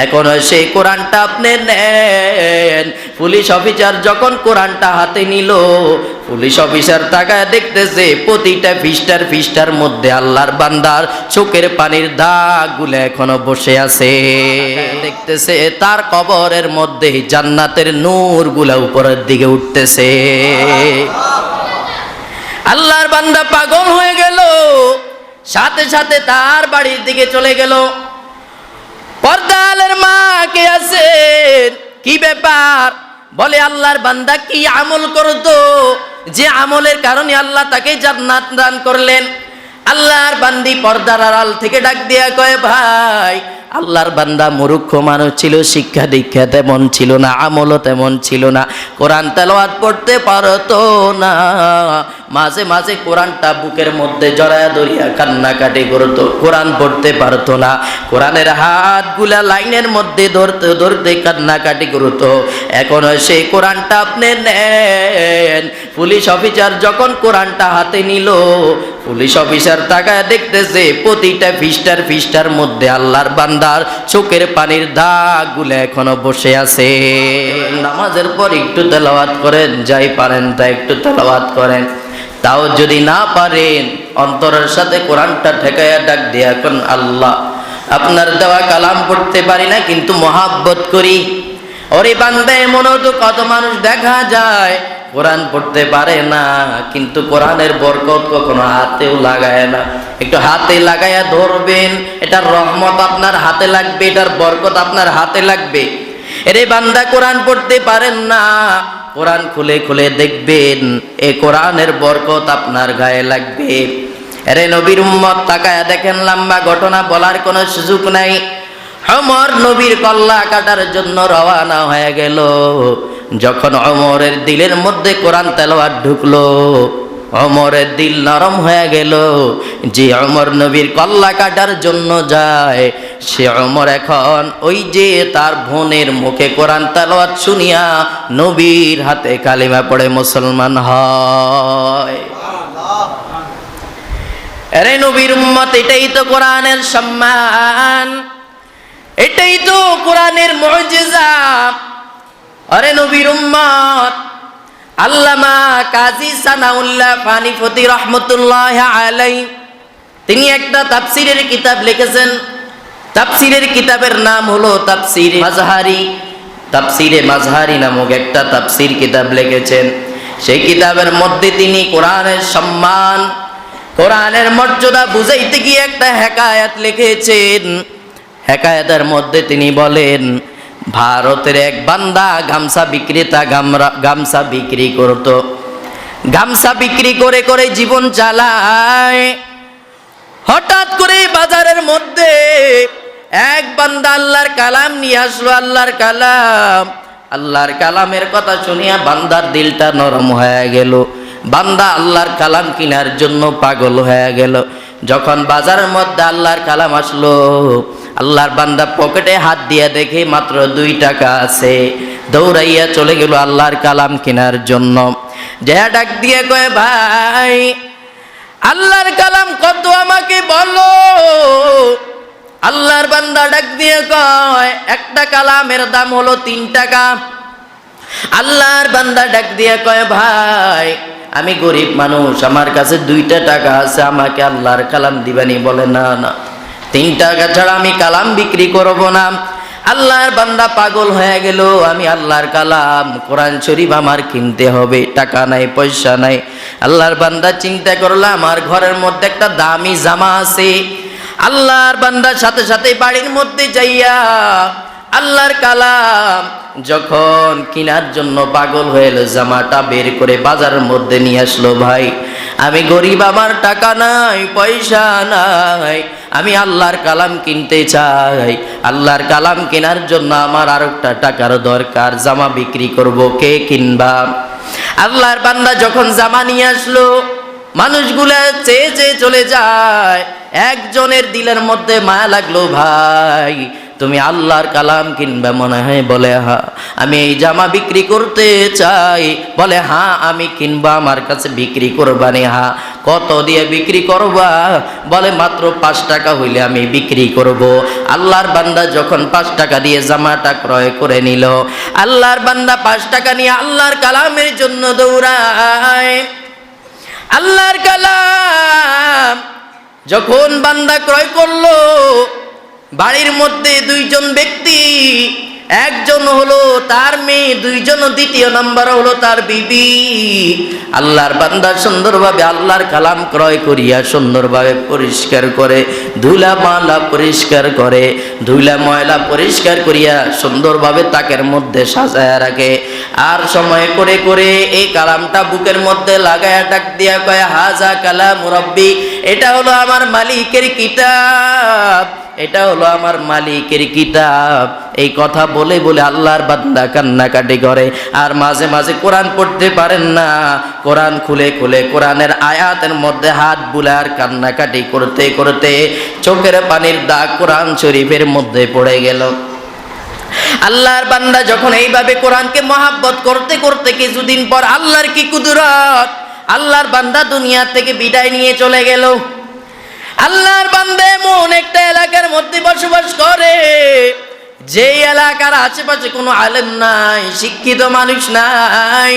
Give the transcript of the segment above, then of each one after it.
এখন সেই কোরআনটা আপনি নেন। পুলিশ অফিসার যখন কোরআনটা হাতে নিল, পুলিশ অফিসার তাকায় দেখতেছে প্রতিটা পৃষ্ঠার মধ্যে আল্লাহর বান্দার চোখের পানির দাগগুলো এখনো বসে আছে। দেখতেছে তার কবরের মধ্যে জান্নাতের নূরগুলো উপরের দিকে উঠতেছে। আল্লাহর বান্দা পাগল হয়ে গেল, সাথে সাথে তার বাড়ির দিকে চলে গেল। পর্দালের মা কে আছে, কি ব্যাপার? বলে আল্লাহর বান্দা কি আমল করতো, যে আমলের কারণে আল্লাহ তাকে জান্নাত দান করলেন। আল্লাহর বান্দি পর্দার আড়াল থেকে ডাক দিয়া কয়, ভাই আল্লাহর বান্দা মূর্খ মানুষ ছিল, শিক্ষা দীক্ষা তেমন ছিল না, আমলও তেমন ছিল না, কোরআন তেলাওয়াত পড়তে পারতো না, মাঝে মাঝে কোরআনটা বুকের মধ্যে জড়ায়া ধরিয়া কান্নাকাটি করতো, কোরআন পড়তে পারতো না, কোরআনের হাতগুলা লাইনের মধ্যে ধরতে ধরতে কান্নাকাটি করতো। এখন সেই কোরআনটা আপনি নেন। পুলিশ অফিসার যখন কোরআনটা হাতে নিল, পুলিশ অফিসার তাকায় দেখতেছে প্রতিটা পৃষ্ঠার মধ্যে আল্লাহর বান্দার চোখের পানির দাগগুলো এখনো বসে আছে। নামাজের পর একটু তেলাওয়াত করেন, যাই পারেন তা একটু তেলাওয়াত করেন। তাও যদি না পারেন, অন্তরের সাথে কোরআনটা ঠেকাইয়া ডাক দিয়া কোন আল্লাহ, আপনার দেওয়া কালাম পড়তে পারি না কিন্তু মহাব্বত করি। ওরে বান্দা, এমনও তো কত মানুষ দেখা যায় কোরআন পড়তে পারে না, কিন্তু কোরআনের বরকত কখনো হাতেও লাগায় না। একটু হাতে লাগাইয়া ধরবেন, এটার রহমত আপনার হাতে লাগবে, এটার বরকত আপনার হাতে লাগবে। এরে বান্দা, কোরআন পড়তে পারেন না, কোরআন খুলে খুলে দেখবেন, এই কোরআনের বরকত আপনার গায়ে লাগবে। এরে নবীর উম্মত, তাকায়া দেখেন, লম্বা ঘটনা বলার কোনো সুযোগ নাই। ওমর নবীর কল্লা কাটার জন্য রওয়ানা হয়ে গেল। যখন ওমরের দিলের মধ্যে কোরআন তেলাওয়াত ঢুকলো, ওমরের দিল নরম হয়ে গেল। যে ওমর নবীর কল্লা কাটার জন্য যায়, সে ওমর এখন ওই যে তার বোনের মুখে কোরআন তেলাওয়াত শুনিয়া নবীর হাতে কালিমা পড়ে মুসলমান হয়। আরে নবীর উম্মত, এটাই তো কোরআনের সম্মান, এটাই তো কোরআনের মুজিজা। আরে নবীর উম্মত, আল্লামা কাজী সানাউল্লাহ ফানিফতি রহমতুল্লাহ আলাইহি, তিনি একটা তাফসীরের কিতাব লিখেছেন। তাফসীরের কিতাবের নাম হলো তাফসীরে মাজহারি। তাফসীরে মাজহারি নামক একটা তাফসীর কিতাব লিখেছেন। সেই কিতাবের মধ্যে তিনি কোরআনের সম্মান, কোরআনের মর্যাদা বুঝাইতে গিয়ে একটা হেকায়াত লিখেছেন। হেকায়াতের মধ্যে তিনি বলেন, ভারতের এক বান্দা গামছা বিক্রেতা, গামছা বিক্রি করত। গামছা বিক্রি করে করে জীবন চালায়। হঠাৎ করে বাজারের মধ্যে এক বান্দা আল্লাহর কালাম নিয়ে আসলো। আল্লাহর কালামের কথা শুনিয়া বান্দার দিলটা নরম হয়ে গেল। বান্দা আল্লাহর কালাম কেনার জন্য পাগল হয়ে গেল। যখন বাজারের মধ্যে আল্লাহর কালাম আসলো, আল্লাহর বান্দা পকেটে হাত দিয়ে দেখে মাত্র 2 টাকা আছে। দৌড়াইয়া চলে গেল আল্লাহর কালাম কেনার জন্য। যে ডাক দিয়ে কয়, ভাই আল্লাহর কালাম কত আমাকে বলো। আল্লাহর বান্দা ডাক দিয়ে কয়, একটা কালামের দাম হলো 3 টাকা। আল্লাহর বান্দা ডাক দিয়ে কয়, ভাই আমি গরিব মানুষ, আমার কাছে 2টা টাকা আছে, আমাকে আল্লাহর কালাম দিবানি? বলে, না না, 3 টাকা ছাড়া আমি কালাম বিক্রি করব না। আল্লাহর বান্দা পাগল হয়ে গেল, আমি আল্লাহর কালাম কোরআন শরীফ আমার কিনতে হবে, টাকা নাই, পয়সা নাই। আল্লাহর বান্দা চিন্তা করলো, আমার ঘরের মধ্যে একটা দামি জামা আছে। আল্লাহর বান্দার সাথে সাথে বাড়ির মধ্যে যাইয়া আল্লাহর কালাম যখন কেনার জন্য পাগল হয়ে এলো, জামাটা বের করে বাজারের মধ্যে নিয়ে আসলো। ভাই আমি গরিব, আমার টাকা নাই, পয়সা নাই, আমি আল্লাহর কালাম কিনতে চাই। আল্লাহর কালাম কেনার জন্য আমার আর একটা টাকার দরকার, জামা বিক্রি করব, কে কিনবা? আল্লাহর বান্দা যখন জামা নিয়ে আসলো, মানুষগুলা চেয়ে চেয়ে চলে যায়। একজনের দিলের মধ্যে মায়া লাগলো, ভাই তুমি আল্লাহর কালাম কিনবে মনে হয়? বলে, হ্যাঁ। আমি এই জামা বিক্রি করতে চাই? বলে, হ্যাঁ আমি কিনবো, আমার কাছে বিক্রি করবানি? হ্যাঁ। কত দিয়ে বিক্রি করবা? বলে মাত্র 5 টাকা হইলে আমি বিক্রি করব। আল্লাহর বান্দা যখন 5 টাকা দিয়ে জামাটা ক্রয় করে নিল, আল্লাহর বান্দা 5 টাকা নিয়ে আল্লাহর কালামের জন্য দৌড়ায়। আল্লাহর কালাম যখন বান্দা ক্রয় করলো, বাড়ির মধ্যে 2 জন ব্যক্তি, একজন হলো তার মেয়ে, 2 জন দ্বিতীয় নাম্বার হলো তার বিবি। আল্লাহর বান্দা সুন্দরভাবে আল্লাহর কালাম ক্রয় করিয়া সুন্দরভাবে পরিষ্কার করে, ধুলা মালা পরিষ্কার করে, ধুলা ময়লা পরিষ্কার করিয়া সুন্দরভাবে তাকের মধ্যে সাজায়া রাখে। আর সময় করে করে এই কালামটা বুকের মধ্যে লাগায়া ডাক দিয়া কয়, হাজা কালাম রব্বি, এটা হলো আমার মালিকের কিতাব, এটা হলো আমার মালিকের কিতাব। এই কথা বলে বলে আল্লাহর বান্দা কান্নাকাটি করে। আর মাঝে মাঝে কোরআন পড়তে পারেন না, কোরআন খুলে খুলে কোরআনের আয়াতের মধ্যে হাত বুলার কান্নাকাটি করতে করতে চোখের পানির দাগ কোরআন শরীফের মধ্যে পড়ে গেল। আল্লাহর বান্দা যখন এইভাবে কোরআনকে মহাব্বত করতে করতে কিছুদিন পর আল্লাহর কি কুদরত, আল্লাহর বান্দা দুনিয়া থেকে বিদায় নিয়ে চলে গেল। আল্লাহর বান্দা এমন একটা এলাকার মধ্যে বসবাস করে, যে এলাকার আশেপাশে কোনো আলেম নাই, শিক্ষিত মানুষ নাই।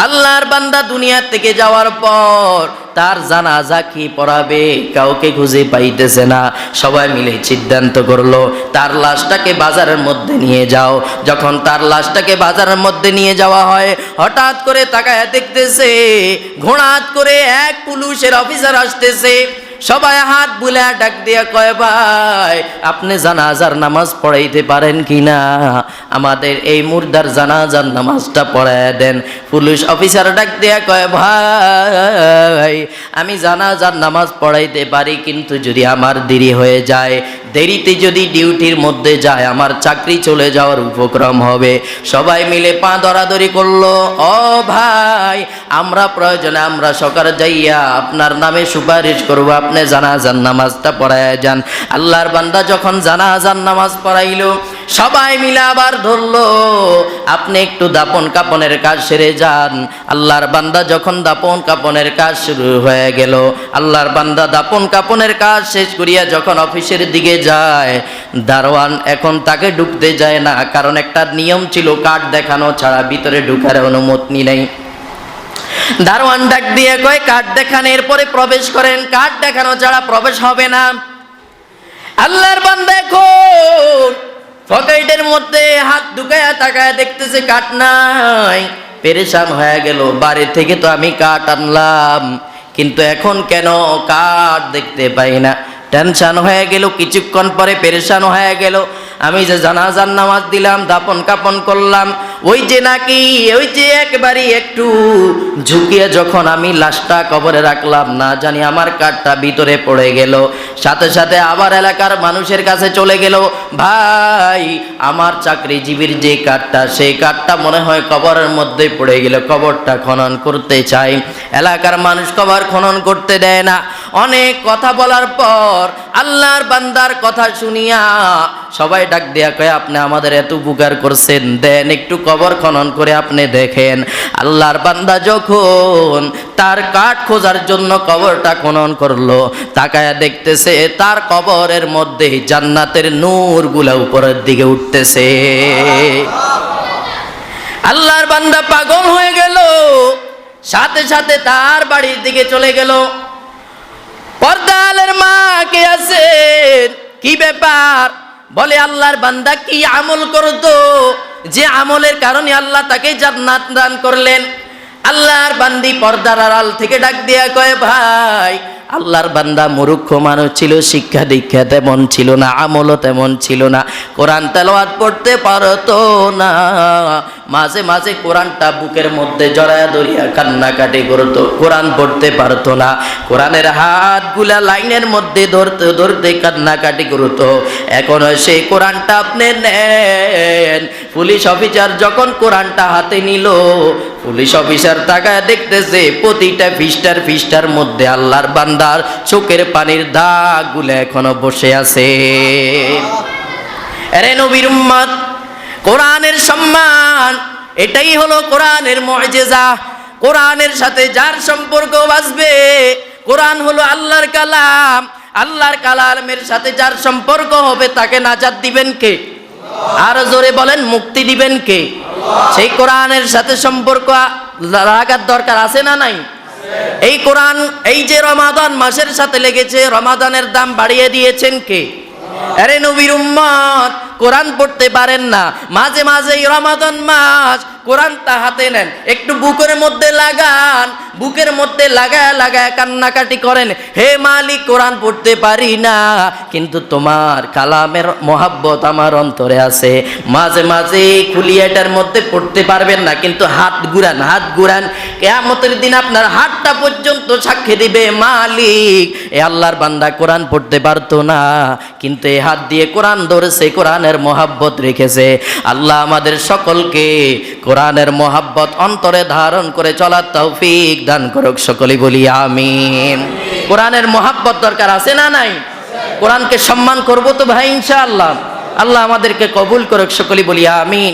আল্লাহর বান্দা দুনিয়া থেকে যাওয়ার পর তার জানাজা কি পড়াবে কাউকে খুঁজে পাইতেছে না। সবাই মিলে সিদ্ধান্ত করলো তার লাশটাকে বাজারের মধ্যে নিয়ে যাও। যখন তার লাশটাকে বাজারের মধ্যে নিয়ে যাওয়া হয়, হঠাৎ করে তাকায় দেখতেছে ঘোড়াত করে এক পুলিশের অফিসার আসতেছে। সবাই হাত বুলে ডাক দিয়া কয়, ভাই আপনি জানাজার নামাজ পড়াইতে পারেন কিনা? আমাদের এই মুর্দার জানাজার নামাজটা পড়ায় দেন। পুলিশ অফিসার ডাক দিয়া কয়, ভাই আমি জানাজার নামাজ পড়াইতে পারি, কিন্তু যদি আমার দেরি হয়ে যায়, দেরিতে যদি ডিউটির মধ্যে যায় আমার চাকরি চলে যাওয়ার উপক্রম হবে। সবাই মিলে পা ধরাধরি করলো, ও ভাই আমরা প্রয়োজনে আমরা সকালে যাইয়া আপনার নামে সুপারিশ করবো, আপনি জানাজার নামাজটা পড়ায় যান। আল্লাহর বান্দা যখন জানাজার নামাজ পড়াইলো, সবাই মিলে আবার ধরলো, আপনি একটু দাপন কাপনের কাজ সেরে যান। আল্লাহর বান্দা যখন দাপন কাপনের কাজ শুরু হয়ে গেল, আল্লাহর বান্দা দাপন কাপনের কাজ শেষ করিয়া যখন অফিসের দিকে যায়, দারোয়ান এখন তাকে ঢুকতে যায় না, কারণ একটা নিয়ম ছিল কার্ড দেখানো ছাড়া ভিতরে ঢুকার অনুমতি নেই। দারোয়ান ডাক দিয়ে কয়, কার্ড দেখান, এরপরে প্রবেশ করেন, কার্ড দেখানো ছাড়া প্রবেশ হবে না। আল্লাহর বান্দা এখন পকেটের মধ্যে হাত ঢুকায়া তাকায়া দেখতেছে কার্ড নাই, পেরেশান হয়ে গেল। বাড়ি থেকে তো আমি কার্ড আনলাম, কিন্তু এখন কেন কার্ড দেখতে পাই না? টেনশন হয়ে গেল। কিছুক্ষণ পরে পেরেশান হয়ে গেল, আমি যে জানাজার নামাজ দিলাম, দাপন কাপন করলাম, ওই যে নাকি ওই যে একবারই একটু ঝুঁকিয়ে যখন আমি লাশটা কবরে রাখলাম, না জানি আমার কার্ডটা ভিতরে পড়ে গেল। সাথে সাথে আবার এলাকার মানুষের কাছে চলে গেল, ভাই আমার চাকরিজীবীর যে কার্ডটা, সেই কার্ডটা মনে হয় কবরের মধ্যে পড়ে গেল, কবরটা খনন করতে চাই। এলাকার মানুষ কবর খনন করতে দেয় না। অনেক কথা বলার পর আল্লাহর বান্দার কথা শুনিয়া সবাই ডাক দিয়া কয়, আপনি আমাদের এত উপকার করছেন, দেন একটু কবর খনন করে আপনি দেখেন। আল্লাহর বান্দা যখন তার কাঠ খোঁজার জন্য কবরটা খনন করলো, তাকায়া দেখতেছে তার কবরের মধ্যে জান্নাতের নূরগুলা উপরের দিকে উঠতেছে। আল্লাহর বান্দা পাগল হয়ে গেল, সাথে সাথে তার বাড়ির দিকে চলে গেল। পর্দালের মা কে আছেন, কি ব্যাপার? বলে আল্লাহর বান্দা কি আমল করতো, যে আমলের কারণে আল্লাহ তাকে জান্নাত দান করলেন। আল্লাহর বান্দি পর্দার আড়াল থেকে ডাক দিয়া কয়, ভাই আল্লাহর বান্দা মূর্খ মানুষ ছিল, শিক্ষা দীক্ষা তেমন ছিল না, আমলও তেমন ছিল না, কোরআন তেলাওয়াত পড়তে পারতো না। মাঝে মাঝে কোরআনটা বুকের মধ্যে জড়ায়া ধরিয়া কান্নাকাটি করতো, কোরআন পড়তে পারতো না। কোরআনের হাতগুলা লাইনের মধ্যে ধরতে ধরতে কান্নাকাটি করতো। এখন সেই কোরআনটা আপনি নেন। পুলিশ অফিসার যখন কোরআনটা হাতে নিল, পুলিশ অফিসার তাকায় দেখতেছে প্রতিটা পৃষ্ঠার মধ্যে আল্লাহর বান্দার চোখের পানির দাগগুলো এখনো বসে আছে। আরে নবীর উম্মত, কোরআনের সম্মান, এটাই হলো কোরআনের মুজিজা। কোরআনের সাথে যার সম্পর্ক বাঁচবে, কোরআন হলো আল্লাহর কালাম। আল্লাহর কালামের সাথে যার সম্পর্ক হবে তাকে নাজাত দিবেন কে? আরো জোরে বলেন, মুক্তি দিবেন কে? সেই কোরআনের সাথে সম্পর্ক রাখার দরকার আছে না নাই? এই কোরআন, এই যে রমাদান মাসের সাথে লেগেছে, রমাদানের দাম বাড়িয়ে দিয়েছেন কে? আরে নবীর উম্মত, কোরআন পড়তে পারেন না, মাঝে মাঝে এই রমাদান মাস কোরআনটা হাতে নেন, একটু বুকের মধ্যে লাগান, বুকের মধ্যে লাগায় লাগায় কান্নাকাটি করেন, হে মালিক কোরআন পড়তে পারি না, কিন্তু তোমার কালামের মহাব্বত আমার অন্তরে আছে। মাঝে মাঝে খুলিয়াটার মধ্যে পড়তে পারবেন না, কিন্তু হাত ঘুরান, হাত ঘুরান, কিয়ামতের দিন আপনার হাতটা পর্যন্ত সাক্ষী দিবে, মালিক এ আল্লাহর বান্দা কোরআন পড়তে পারতো না, কিন্তু এই হাত দিয়ে কোরআন ধরেছে, কোরআনের মহাব্বত রেখেছে। আল্লাহ আমাদের সকলকে কোরআনের মহাব্বত অন্তরে ধারণ করে চলার তৌফিক দান করুক, সকলেই বলি আমিন। কোরআনের মহাব্বত দরকার আছে না নাই? কোরআনকে সম্মান করব তো ভাই ইনশাআল্লাহ। আল্লাহ আমাদেরকে কবুল করুক, সকলেই বলি আমিন।